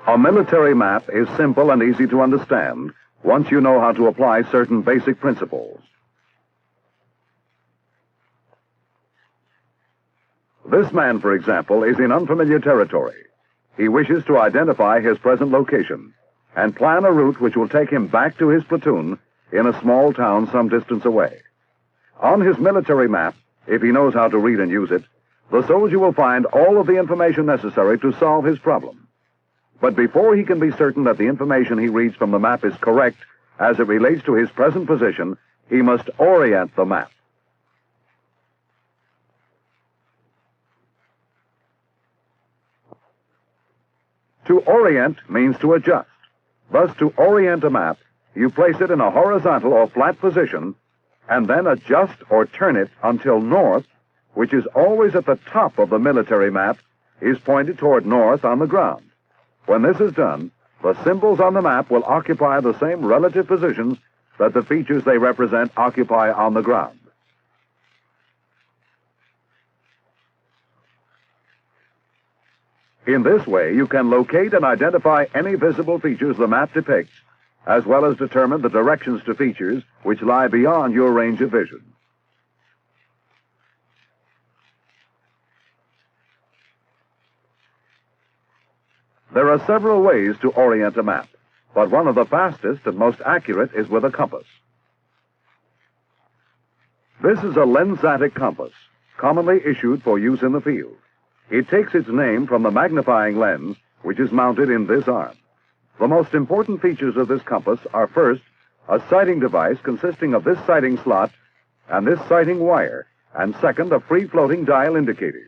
A military map is simple and easy to understand once you know how to apply certain basic principles. This man, for example, is in unfamiliar territory. He wishes to identify his present location and plan a route which will take him back to his platoon in a small town some distance away. On his military map, if he knows how to read and use it, the soldier will find all of the information necessary to solve his problem. But before he can be certain that the information he reads from the map is correct as it relates to his present position, he must orient the map. To orient means to adjust. Thus, to orient a map, you place it in a horizontal or flat position and then adjust or turn it until north, which is always at the top of the military map, is pointed toward north on the ground. When this is done, the symbols on the map will occupy the same relative positions that the features they represent occupy on the ground. In this way, you can locate and identify any visible features the map depicts, as well as determine the directions to features which lie beyond your range of vision. There are several ways to orient a map, but one of the fastest and most accurate is with a compass. This is a lensatic compass, commonly issued for use in the field. It takes its name from the magnifying lens, which is mounted in this arm. The most important features of this compass are, first, a sighting device consisting of this sighting slot and this sighting wire, and second, a free-floating dial indicator.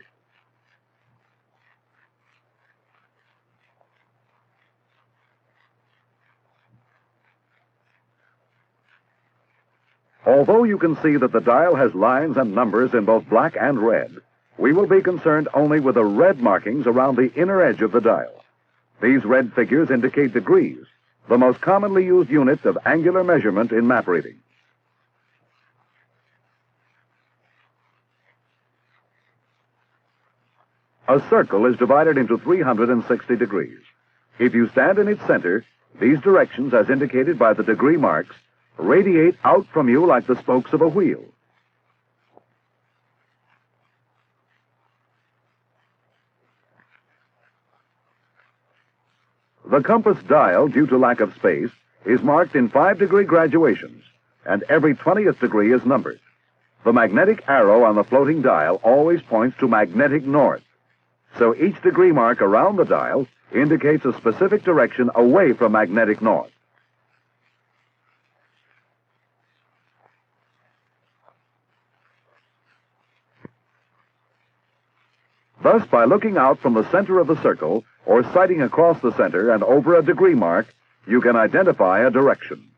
Although you can see that the dial has lines and numbers in both black and red, we will be concerned only with the red markings around the inner edge of the dial. These red figures indicate degrees, the most commonly used unit of angular measurement in map reading. A circle is divided into 360 degrees. If you stand in its center, these directions, as indicated by the degree marks, radiate out from you like the spokes of a wheel. The compass dial, due to lack of space, is marked in 5-degree graduations, and every 20th degree is numbered. The magnetic arrow on the floating dial always points to magnetic north, so each degree mark around the dial indicates a specific direction away from magnetic north. Thus, by looking out from the center of the circle, or sighting across the center and over a degree mark, you can identify a direction.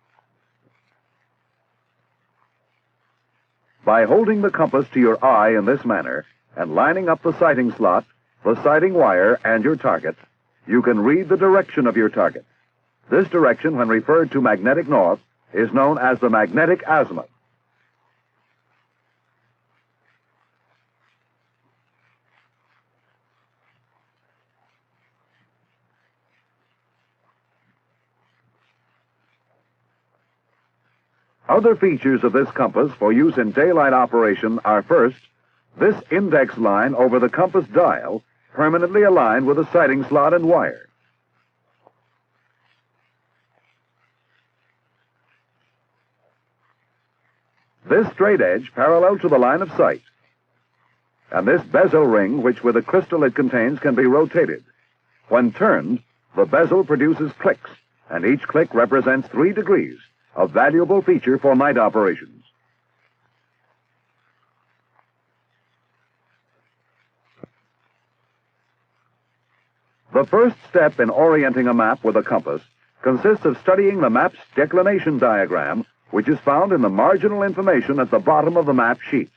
By holding the compass to your eye in this manner, and lining up the sighting slot, the sighting wire, and your target, you can read the direction of your target. This direction, when referred to magnetic north, is known as the magnetic azimuth. Other features of this compass for use in daylight operation are, first, this index line over the compass dial, permanently aligned with the sighting slot and wire. This straight edge parallel to the line of sight. And this bezel ring, which with the crystal it contains can be rotated. When turned, the bezel produces clicks, and each click represents 3 degrees. A valuable feature for night operations. The first step in orienting a map with a compass consists of studying the map's declination diagram, which is found in the marginal information at the bottom of the map sheet.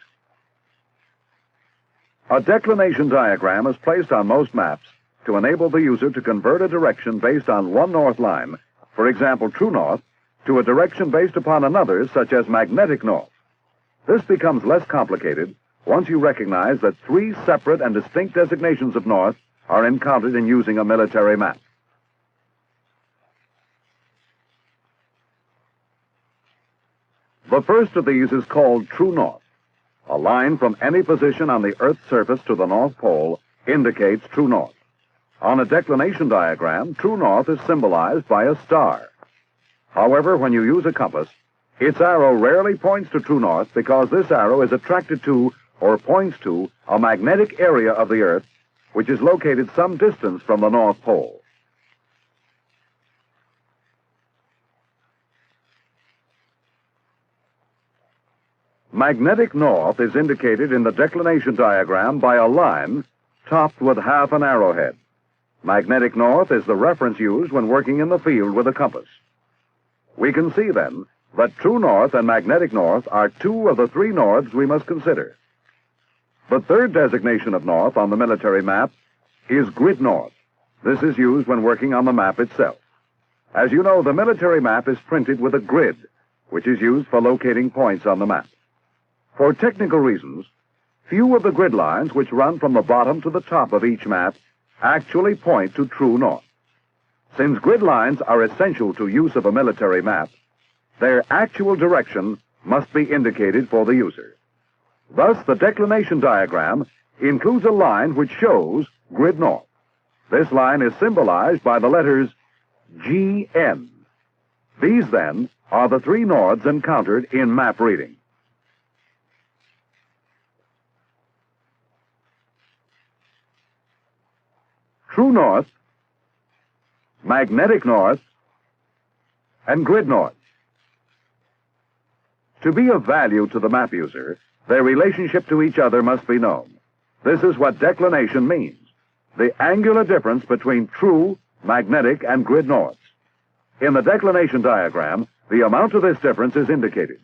A declination diagram is placed on most maps to enable the user to convert a direction based on one north line, for example, true north, to a direction based upon another, such as magnetic north. This becomes less complicated once you recognize that three separate and distinct designations of north are encountered in using a military map. The first of these is called true north. A line from any position on the Earth's surface to the North Pole indicates true north. On a declination diagram, true north is symbolized by a star. However, when you use a compass, its arrow rarely points to true north because this arrow is attracted to or points to a magnetic area of the Earth which is located some distance from the North Pole. Magnetic north is indicated in the declination diagram by a line topped with half an arrowhead. Magnetic north is the reference used when working in the field with a compass. We can see, then, that true north and magnetic north are two of the three norths we must consider. The third designation of north on the military map is grid north. This is used when working on the map itself. As you know, the military map is printed with a grid, which is used for locating points on the map. For technical reasons, few of the grid lines which run from the bottom to the top of each map actually point to true north. Since grid lines are essential to use of a military map, their actual direction must be indicated for the user. Thus, the declination diagram includes a line which shows grid north. This line is symbolized by the letters GN. These, then, are the three norths encountered in map reading. True north, magnetic north, and grid north. To be of value to the map user, their relationship to each other must be known. This is what declination means, the angular difference between true, magnetic, and grid norths. In the declination diagram, the amount of this difference is indicated.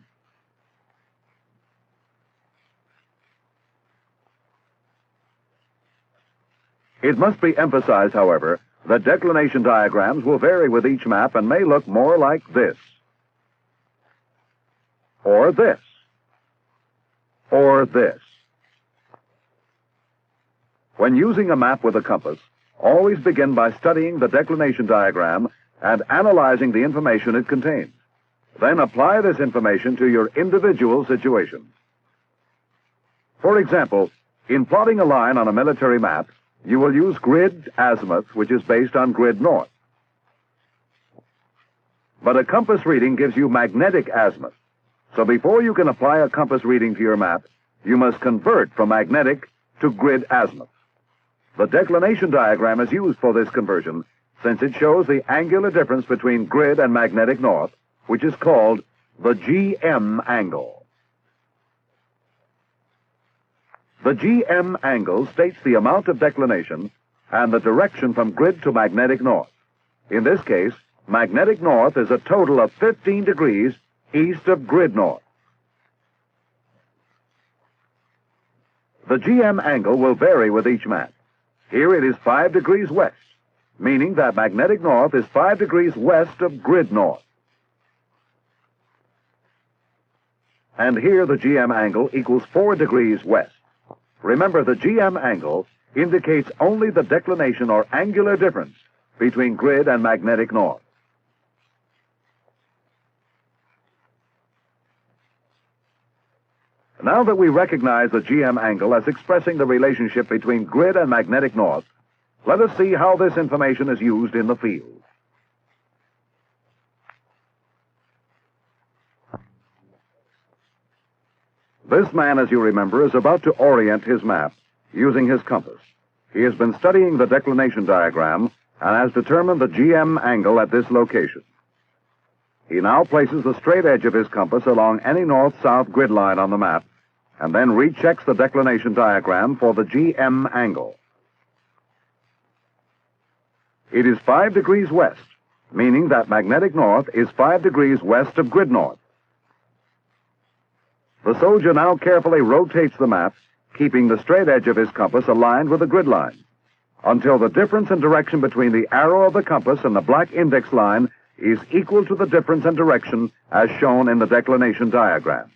It must be emphasized, however, that declination diagrams will vary with each map and may look more like this, or this, or this. When using a map with a compass, always begin by studying the declination diagram and analyzing the information it contains. Then apply this information to your individual situation. For example, in plotting a line on a military map, you will use grid azimuth, which is based on grid north. But a compass reading gives you magnetic azimuth. So before you can apply a compass reading to your map, you must convert from magnetic to grid azimuth. The declination diagram is used for this conversion since it shows the angular difference between grid and magnetic north, which is called the GM angle. The GM angle states the amount of declination and the direction from grid to magnetic north. In this case, magnetic north is a total of 15 degrees east of grid north. The GM angle will vary with each map. Here it is 5 degrees west, meaning that magnetic north is 5 degrees west of grid north. And here the GM angle equals 4 degrees west. Remember, the GM angle indicates only the declination or angular difference between grid and magnetic north. Now that we recognize the GM angle as expressing the relationship between grid and magnetic north, let us see how this information is used in the field. This man, as you remember, is about to orient his map using his compass. He has been studying the declination diagram and has determined the GM angle at this location. He now places the straight edge of his compass along any north-south grid line on the map and then rechecks the declination diagram for the GM angle. It is 5 degrees west, meaning that magnetic north is 5 degrees west of grid north. The soldier now carefully rotates the map, keeping the straight edge of his compass aligned with the grid line, until the difference in direction between the arrow of the compass and the black index line is equal to the difference in direction as shown in the declination diagram.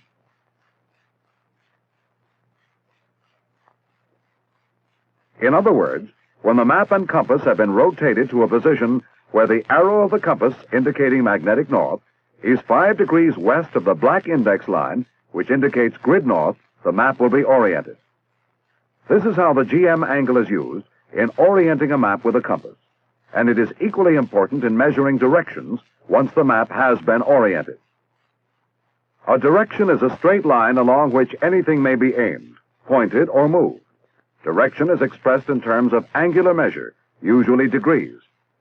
In other words, when the map and compass have been rotated to a position where the arrow of the compass indicating magnetic north is 5 degrees west of the black index line, which indicates grid north, the map will be oriented. This is how the GM angle is used in orienting a map with a compass, and it is equally important in measuring directions once the map has been oriented. A direction is a straight line along which anything may be aimed, pointed, or moved. Direction is expressed in terms of angular measure, usually degrees.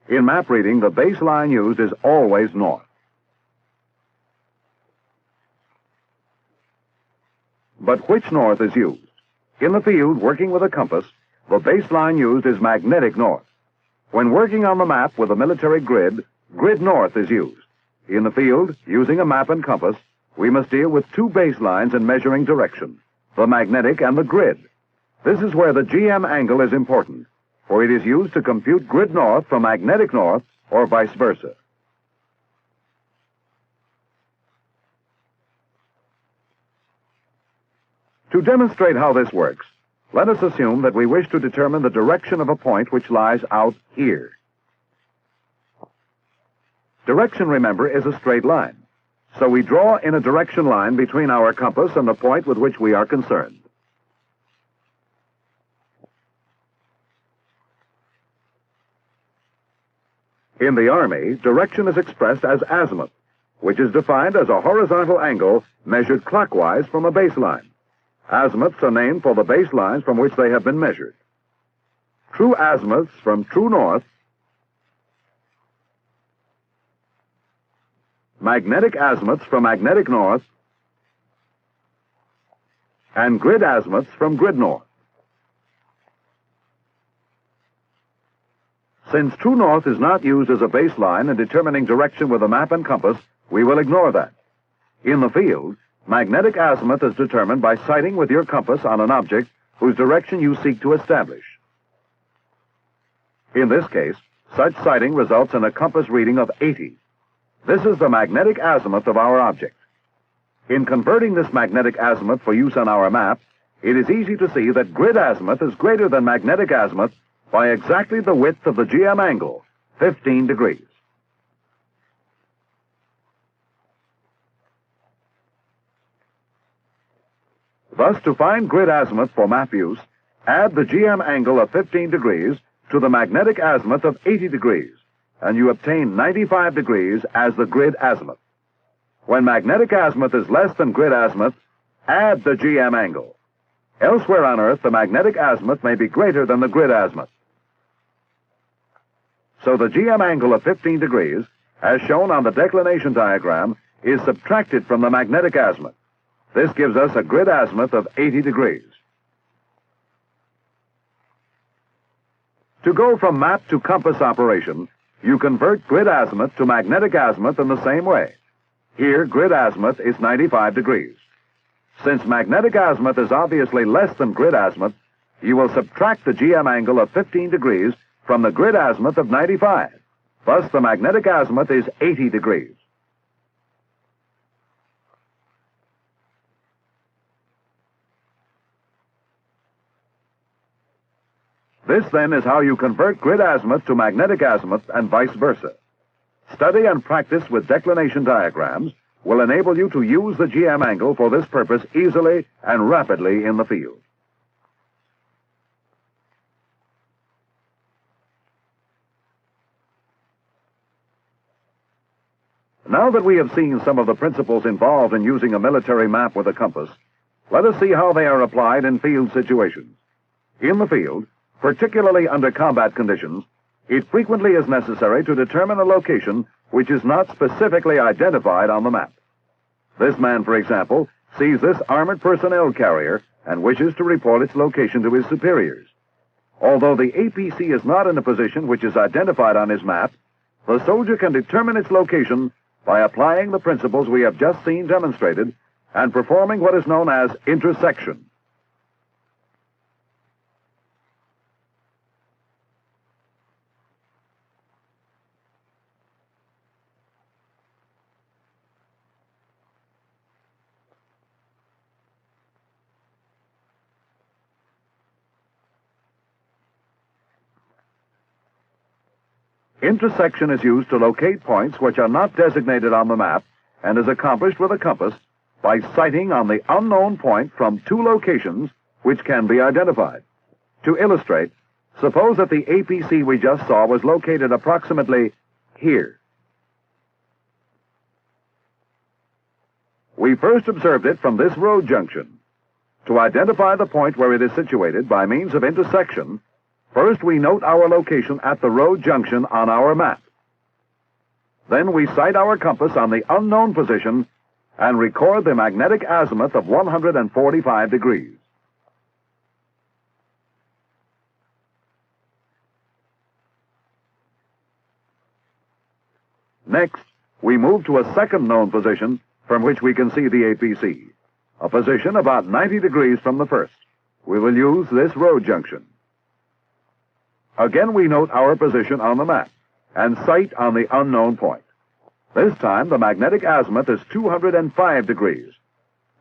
In map reading, the baseline used is always north. But which north is used? In the field, working with a compass, the baseline used is magnetic north. When working on the map with a military grid, grid north is used. In the field, using a map and compass, we must deal with two baselines in measuring direction, the magnetic and the grid. This is where the GM angle is important, for it is used to compute grid north from magnetic north or vice versa. To demonstrate how this works, let us assume that we wish to determine the direction of a point which lies out here. Direction, remember, is a straight line, so we draw in a direction line between our compass and the point with which we are concerned. In the Army, direction is expressed as azimuth, which is defined as a horizontal angle measured clockwise from a baseline. Azimuths are named for the baselines from which they have been measured. True azimuths from true north, magnetic azimuths from magnetic north, and grid azimuths from grid north. Since true north is not used as a baseline in determining direction with a map and compass, we will ignore that. In the field, magnetic azimuth is determined by sighting with your compass on an object whose direction you seek to establish. In this case, such sighting results in a compass reading of 80. This is the magnetic azimuth of our object. In converting this magnetic azimuth for use on our map, it is easy to see that grid azimuth is greater than magnetic azimuth by exactly the width of the GM angle, 15 degrees. Thus, to find grid azimuth for map use, add the GM angle of 15 degrees to the magnetic azimuth of 80 degrees, and you obtain 95 degrees as the grid azimuth. When magnetic azimuth is less than grid azimuth, add the GM angle. Elsewhere on Earth, the magnetic azimuth may be greater than the grid azimuth. So the GM angle of 15 degrees, as shown on the declination diagram, is subtracted from the magnetic azimuth. This gives us a grid azimuth of 80 degrees. To go from map to compass operation, you convert grid azimuth to magnetic azimuth in the same way. Here, grid azimuth is 95 degrees. Since magnetic azimuth is obviously less than grid azimuth, you will subtract the GM angle of 15 degrees from the grid azimuth of 95. Thus, the magnetic azimuth is 80 degrees. This, then, is how you convert grid azimuth to magnetic azimuth and vice versa. Study and practice with declination diagrams will enable you to use the GM angle for this purpose easily and rapidly in the field. Now that we have seen some of the principles involved in using a military map with a compass, let us see how they are applied in field situations. In the field, particularly under combat conditions, it frequently is necessary to determine a location which is not specifically identified on the map. This man, for example, sees this armored personnel carrier and wishes to report its location to his superiors. Although the APC is not in a position which is identified on his map, the soldier can determine its location by applying the principles we have just seen demonstrated and performing what is known as intersection. Intersection is used to locate points which are not designated on the map and is accomplished with a compass by sighting on the unknown point from two locations which can be identified. To illustrate, suppose that the APC we just saw was located approximately here. We first observed it from this road junction. To identify the point where it is situated by means of intersection, first we note our location at the road junction on our map. Then we sight our compass on the unknown position and record the magnetic azimuth of 145 degrees. Next, we move to a second known position from which we can see the APC, a position about 90 degrees from the first. We will use this road junction. Again, we note our position on the map and sight on the unknown point. This time, the magnetic azimuth is 205 degrees.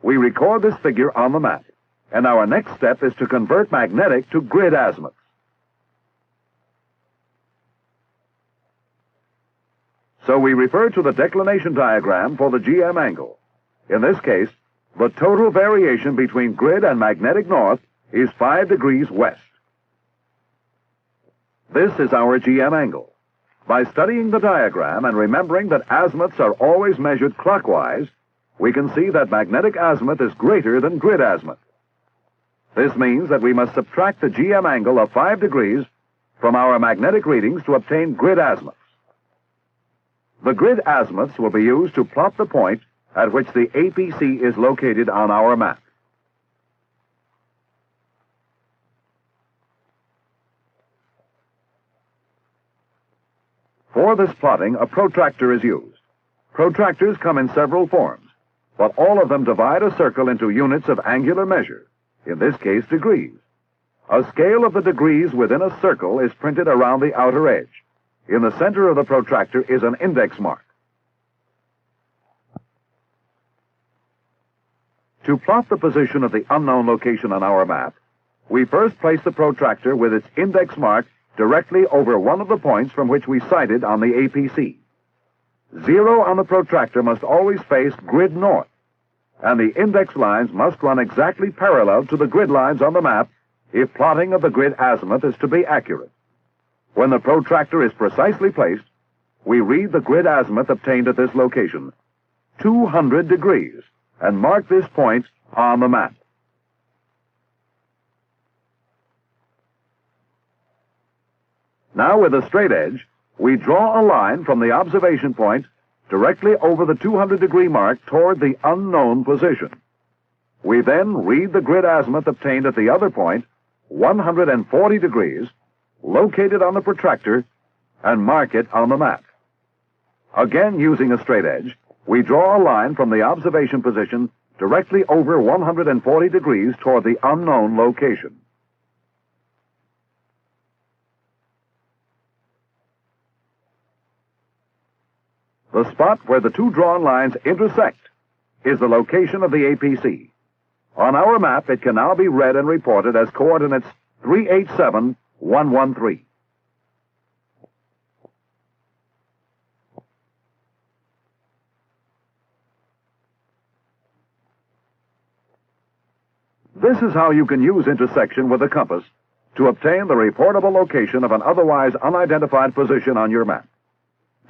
We record this figure on the map, and our next step is to convert magnetic to grid azimuth. So we refer to the declination diagram for the GM angle. In this case, the total variation between grid and magnetic north is 5 degrees west. This is our GM angle. By studying the diagram and remembering that azimuths are always measured clockwise, we can see that magnetic azimuth is greater than grid azimuth. This means that we must subtract the GM angle of 5 degrees from our magnetic readings to obtain grid azimuths. The grid azimuths will be used to plot the point at which the APC is located on our map. For this plotting, a protractor is used. Protractors come in several forms, but all of them divide a circle into units of angular measure, in this case degrees. A scale of the degrees within a circle is printed around the outer edge. In the center of the protractor is an index mark. To plot the position of the unknown location on our map, we first place the protractor with its index mark directly over one of the points from which we sighted on the APC. 0 on the protractor must always face grid north, and the index lines must run exactly parallel to the grid lines on the map if plotting of the grid azimuth is to be accurate. When the protractor is precisely placed, we read the grid azimuth obtained at this location, 200 degrees, and mark this point on the map. Now, with a straight edge, we draw a line from the observation point directly over the 200-degree mark toward the unknown position. We then read the grid azimuth obtained at the other point, 140 degrees, located on the protractor, and mark it on the map. Again, using a straight edge, we draw a line from the observation position directly over 140 degrees toward the unknown location. The spot where the two drawn lines intersect is the location of the APC. On our map, it can now be read and reported as coordinates 387113. This is how you can use intersection with a compass to obtain the reportable location of an otherwise unidentified position on your map.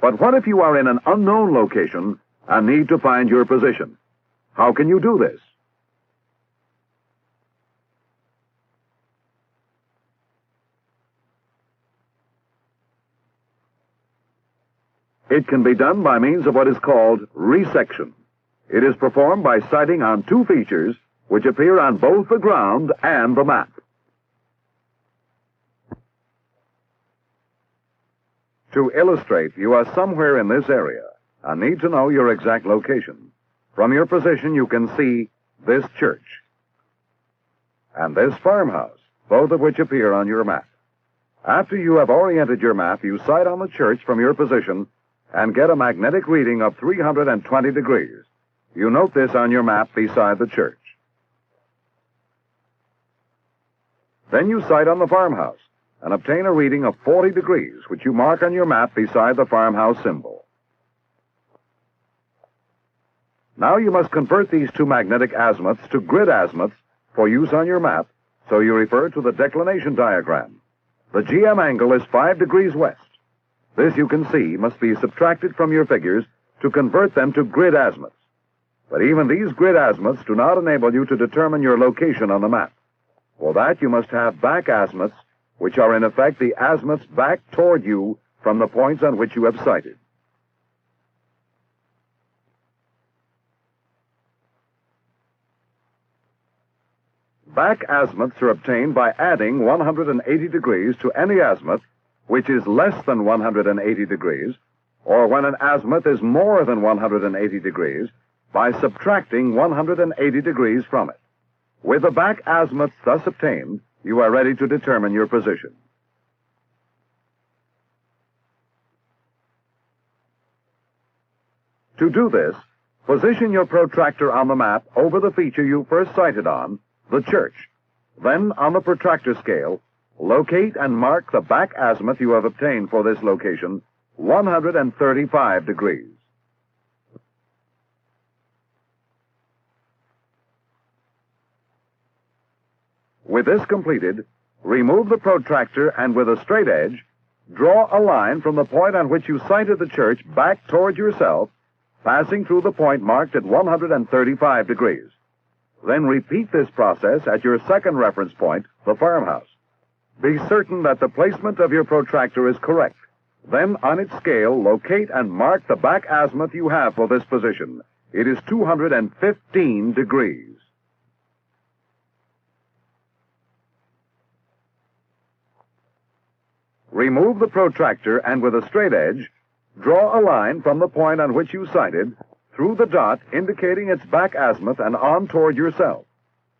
But what if you are in an unknown location and need to find your position? How can you do this? It can be done by means of what is called resection. It is performed by sighting on two features which appear on both the ground and the map. To illustrate, you are somewhere in this area and need to know your exact location. From your position, you can see this church and this farmhouse, both of which appear on your map. After you have oriented your map, you sight on the church from your position and get a magnetic reading of 320 degrees. You note this on your map beside the church. Then you sight on the farmhouse and obtain a reading of 40 degrees, which you mark on your map beside the farmhouse symbol. Now you must convert these two magnetic azimuths to grid azimuths for use on your map, so you refer to the declination diagram. The GM angle is 5 degrees west. This, you can see, must be subtracted from your figures to convert them to grid azimuths. But even these grid azimuths do not enable you to determine your location on the map. For that, you must have back azimuths, which are in effect the azimuths back toward you from the points on which you have sighted. Back azimuths are obtained by adding 180 degrees to any azimuth which is less than 180 degrees, or when an azimuth is more than 180 degrees, by subtracting 180 degrees from it. With the back azimuths thus obtained, you are ready to determine your position. To do this, position your protractor on the map over the feature you first sighted on, the church. Then, on the protractor scale, locate and mark the back azimuth you have obtained for this location, 135 degrees. With this completed, remove the protractor and with a straight edge, draw a line from the point on which you sighted the church back toward yourself, passing through the point marked at 135 degrees. Then repeat this process at your second reference point, the farmhouse. Be certain that the placement of your protractor is correct. Then, on its scale, locate and mark the back azimuth you have for this position. It is 215 degrees. Remove the protractor and with a straight edge, draw a line from the point on which you sighted through the dot indicating its back azimuth and on toward yourself.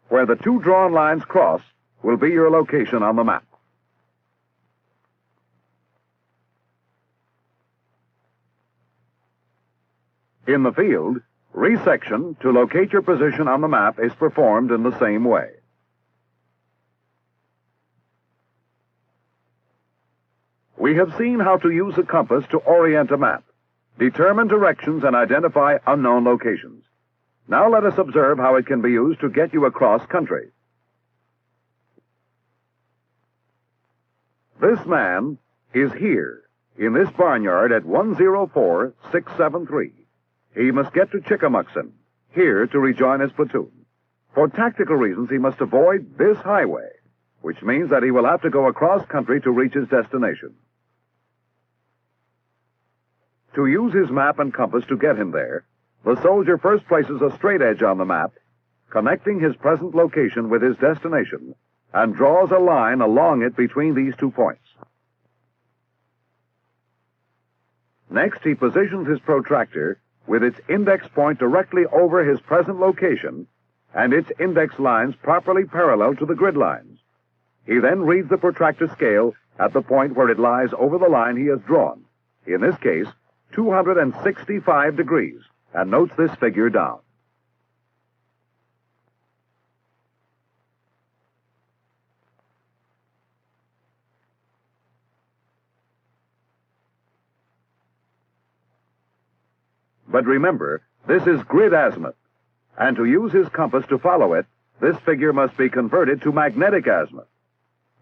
Where the two drawn lines cross will be your location on the map. In the field, resection to locate your position on the map is performed in the same way. We have seen how to use a compass to orient a map, determine directions, and identify unknown locations. Now let us observe how it can be used to get you across country. This man is here, in this barnyard at 104673. He must get to Chickamuxon, here to rejoin his platoon. For tactical reasons, he must avoid this highway, which means that he will have to go across country to reach his destination. To use his map and compass to get him there, the soldier first places a straight edge on the map, connecting his present location with his destination, and draws a line along it between these 2 points. Next, he positions his protractor with its index point directly over his present location and its index lines properly parallel to the grid lines. He then reads the protractor scale at the point where it lies over the line he has drawn, in this case, 265 degrees, and notes this figure down. But remember, this is grid azimuth, and to use his compass to follow it, this figure must be converted to magnetic azimuth.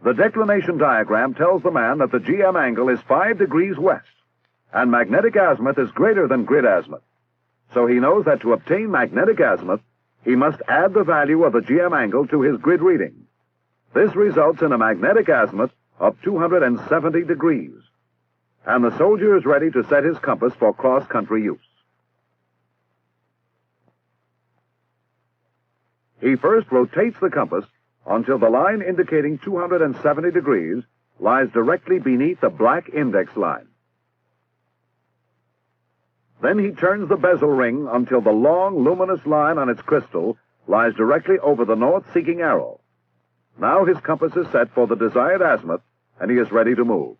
The declination diagram tells the man that the GM angle is 5 degrees west, and magnetic azimuth is greater than grid azimuth. So he knows that to obtain magnetic azimuth, he must add the value of the GM angle to his grid reading. This results in a magnetic azimuth of 270 degrees, and the soldier is ready to set his compass for cross-country use. He first rotates the compass until the line indicating 270 degrees lies directly beneath the black index line. Then he turns the bezel ring until the long, luminous line on its crystal lies directly over the north-seeking arrow. Now his compass is set for the desired azimuth, and he is ready to move.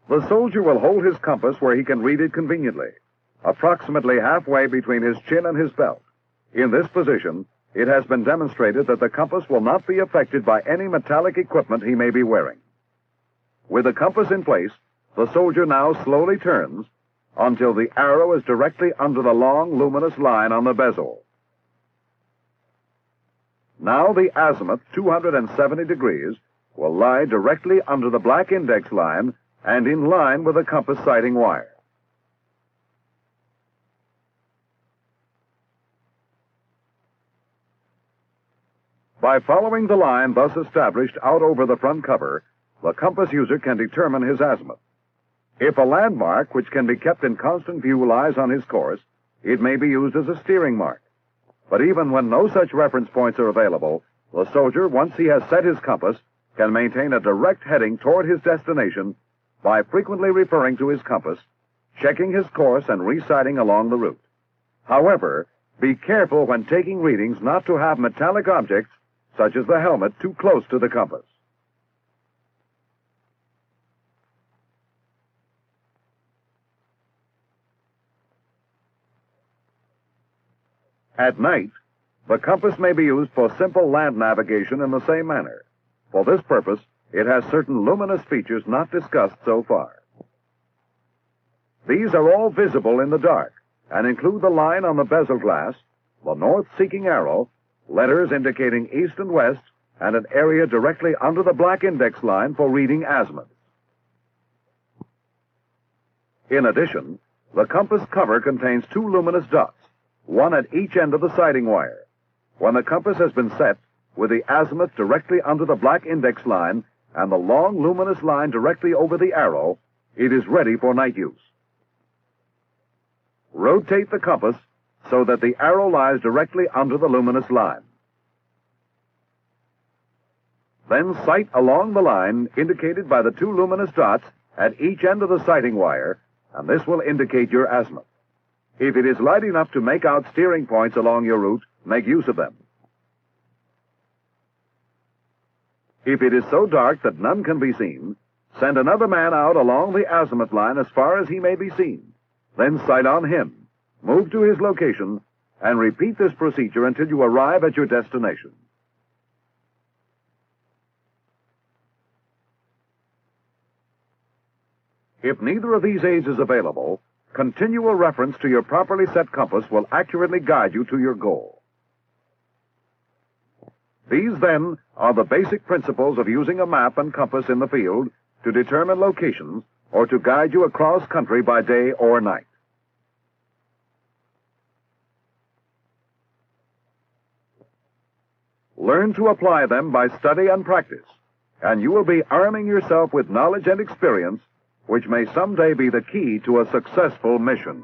The soldier will hold his compass where he can read it conveniently, approximately halfway between his chin and his belt. In this position, it has been demonstrated that the compass will not be affected by any metallic equipment he may be wearing. With the compass in place, the soldier now slowly turns until the arrow is directly under the long, luminous line on the bezel. Now the azimuth, 270 degrees, will lie directly under the black index line and in line with the compass sighting wire. By following the line thus established out over the front cover, the compass user can determine his azimuth. If a landmark which can be kept in constant view lies on his course, it may be used as a steering mark. But even when no such reference points are available, the soldier, once he has set his compass, can maintain a direct heading toward his destination by frequently referring to his compass, checking his course, and resighting along the route. However, be careful when taking readings not to have metallic objects, such as the helmet, too close to the compass. At night, the compass may be used for simple land navigation in the same manner. For this purpose, it has certain luminous features not discussed so far. These are all visible in the dark and include the line on the bezel glass, the north-seeking arrow, letters indicating east and west, and an area directly under the black index line for reading azimuth. In addition, the compass cover contains two luminous dots, one at each end of the sighting wire. When the compass has been set, with the azimuth directly under the black index line and the long luminous line directly over the arrow, it is ready for night use. Rotate the compass so that the arrow lies directly under the luminous line. Then sight along the line indicated by the two luminous dots at each end of the sighting wire, and this will indicate your azimuth. If it is light enough to make out steering points along your route, make use of them. If it is so dark that none can be seen, send another man out along the azimuth line as far as he may be seen. Then sight on him, move to his location, and repeat this procedure until you arrive at your destination. If neither of these aids is available, continual reference to your properly set compass will accurately guide you to your goal. These, then, are the basic principles of using a map and compass in the field to determine locations or to guide you across country by day or night. Learn to apply them by study and practice, and you will be arming yourself with knowledge and experience which may someday be the key to a successful mission.